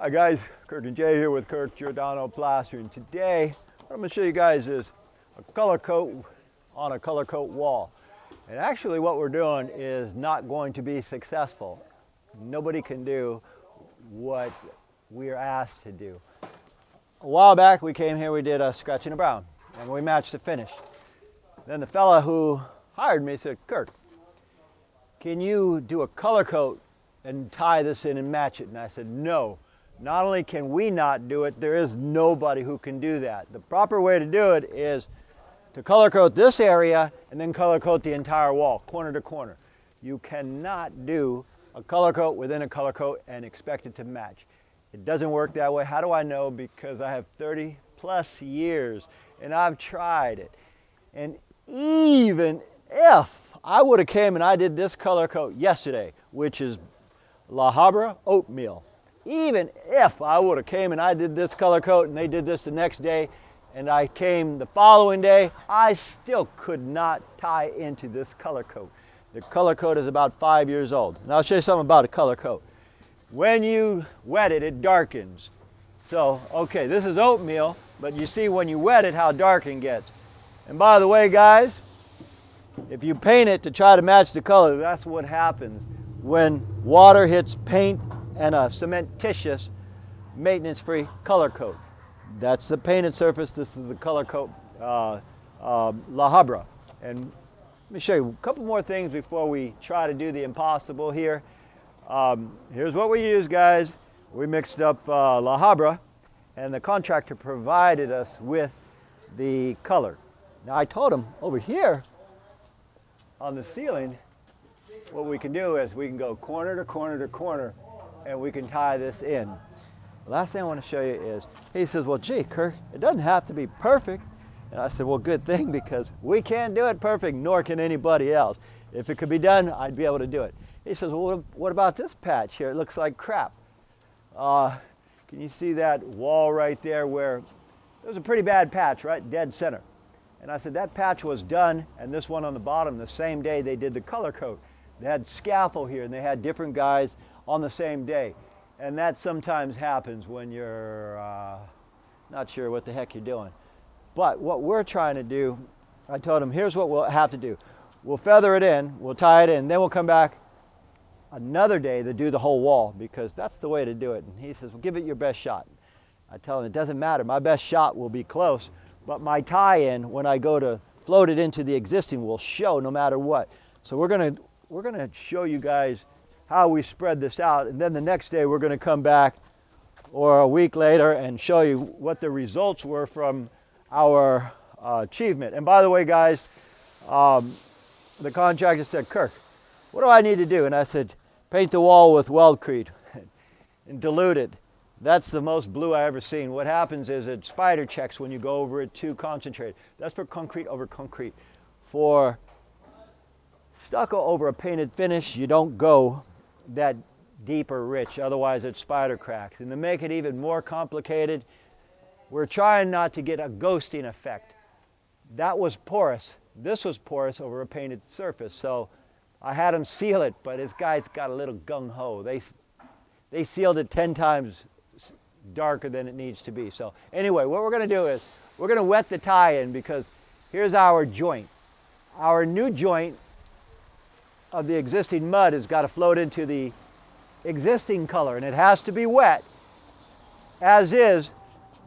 Hi guys, Kirk and Jay here with Kirk Giordano Plastering. Today, what I'm going to show you guys is a color coat on a color coat wall. And actually what we're doing is not going to be successful. Nobody can do what we are asked to do. A while back we came here, we did a scratch and a brown, and we matched the finish. Then the fella who hired me said, Kirk, can you do a color coat and tie this in and match it? And I said, no. Not only can we not do it, there is nobody who can do that. The proper way to do it is to color coat this area and then color coat the entire wall, corner to corner. You cannot do a color coat within a color coat and expect it to match. It doesn't work that way. How do I know? Because I have 30 plus years and I've tried it. And even if I would have came and I did this color coat yesterday, which is Habra oatmeal, even if I would have came and I did this color coat and they did this the next day and I came the following day, I still could not tie into this color coat. The color coat is about 5 years old. And I'll show you something about a color coat. When you wet it, it darkens. So, okay, this is oatmeal, but you see when you wet it how dark it gets. And by the way, guys, if you paint it to try to match the color, that's what happens when water hits paint and a cementitious, maintenance-free color coat. That's the painted surface. This is the color coat, La Habra. And let me show you a couple more things before we try to do the impossible here. Here's what we use, guys. We mixed up La Habra, and the contractor provided us with the color. Now I told him over here on the ceiling, what we can do is we can go corner to corner to corner and we can tie this in. The last thing I want to show you is, he says, well, gee, Kirk, it doesn't have to be perfect. And I said, well, good thing, because we can't do it perfect, nor can anybody else. If it could be done, I'd be able to do it. He says, well, what about this patch here? It looks like crap. Can you see that wall right there where it was a pretty bad patch, right? Dead center. And I said, that patch was done, and this one on the bottom, the same day they did the color coat. They had scaffold here, and they had different guys on the same day. And that sometimes happens when you're not sure what the heck you're doing. But what we're trying to do, I told him, here's what we'll have to do. We'll feather it in, we'll tie it in, then we'll come back another day to do the whole wall, because that's the way to do it. And he says, well, give it your best shot. I tell him, it doesn't matter. My best shot will be close, but my tie-in, when I go to float it into the existing, will show no matter what. So we're gonna show you guys how we spread this out, and then the next day we're gonna come back, or a week later, and show you what the results were from our achievement. And by the way, guys, the contractor said, Kirk, what do I need to do? And I said, paint the wall with weldcrete and dilute it. That's the most blue I ever seen. What happens is it spider checks when you go over it too concentrated. That's for concrete over concrete. For stucco over a painted finish, you don't go that deep or rich, otherwise it spider cracks. And to make it even more complicated, we're trying not to get a ghosting effect. That was porous. This was porous over a painted surface. So I had them seal it, but this guy's got a little gung-ho. They sealed it 10 times darker than it needs to be. So anyway, what we're gonna do is we're gonna wet the tie-in, because here's our joint. Our new joint of the existing mud has got to float into the existing color, and it has to be wet as is.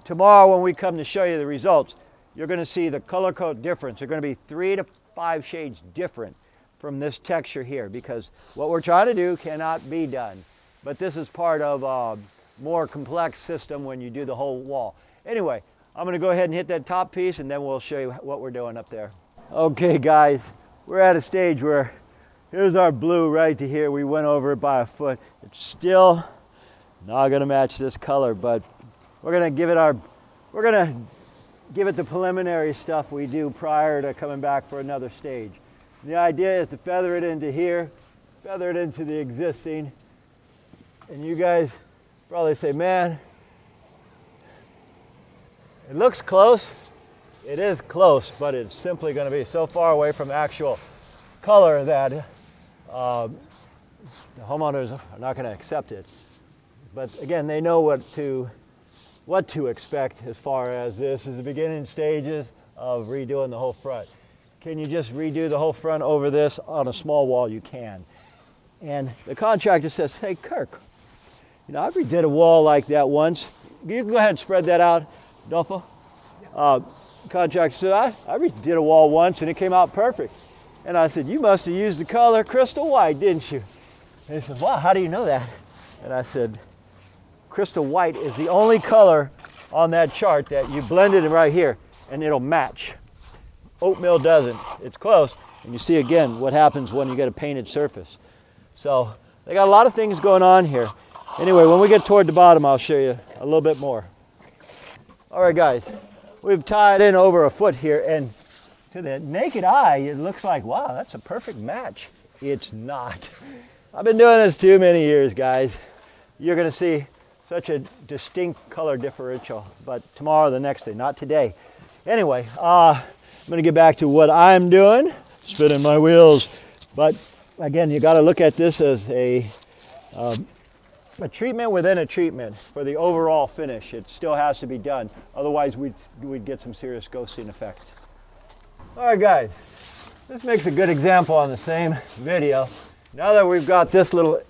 Tomorrow when we come to show you the results, you're going to see the color coat difference. They're going to be 3 to 5 shades different from this texture here, because what we're trying to do cannot be done. But this is part of a more complex system when you do the whole wall. Anyway, I'm going to go ahead and hit that top piece, and then we'll show you what we're doing up there. Okay guys, we're at a stage where here's our blue right to here. We went over it by a foot. It's still not going to match this color, but we're going to give it the preliminary stuff we do prior to coming back for another stage. The idea is to feather it into here, feather it into the existing, and you guys probably say, man, it looks close. It is close, but it's simply going to be so far away from actual color that the homeowners are not going to accept it. But again, they know what to expect as far as this is the beginning stages of redoing the whole front. Can you just redo the whole front over this on a small wall? You can. And the contractor says, hey, Kirk, you know, I redid a wall like that once. You can go ahead and spread that out, Adolfo. Contractor said, I redid a wall once and it came out perfect. And I said, you must have used the color crystal white, didn't you? And he said, wow, how do you know that? And I said, crystal white is the only color on that chart that you blended it right here and it'll match. Oatmeal doesn't. It's close. And you see again what happens when you get a painted surface. So they got a lot of things going on here. Anyway, when we get toward the bottom, I'll show you a little bit more. All right, guys, we've tied in over a foot here, and to the naked eye, it looks like, wow, that's a perfect match. It's not. I've been doing this too many years, guys. You're going to see such a distinct color differential, but tomorrow, the next day, not today. Anyway, I'm going to get back to what I'm doing, spinning my wheels. But again, you got to look at this as a treatment within a treatment for the overall finish. It still has to be done. Otherwise, we'd get some serious ghosting effects. All right, guys, this makes a good example on the same video. Now that we've got this little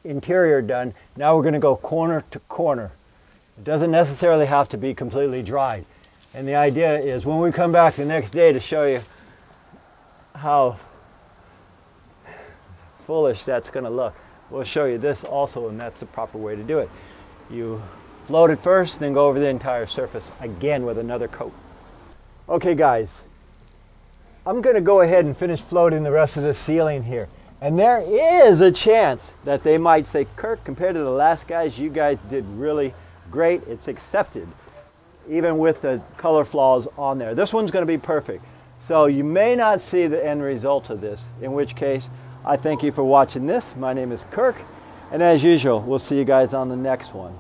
interior done, now we're going to go corner to corner. It doesn't necessarily have to be completely dried. And the idea is when we come back the next day to show you how foolish that's going to look, we'll show you this also, and that's the proper way to do it. You float it first, then go over the entire surface again with another coat. Okay, guys, I'm going to go ahead and finish floating the rest of the ceiling here. And there is a chance that they might say, Kirk, compared to the last guys, you guys did really great. It's accepted, even with the color flaws on there. This one's going to be perfect. So you may not see the end result of this, in which case, I thank you for watching this. My name is Kirk, and as usual, we'll see you guys on the next one.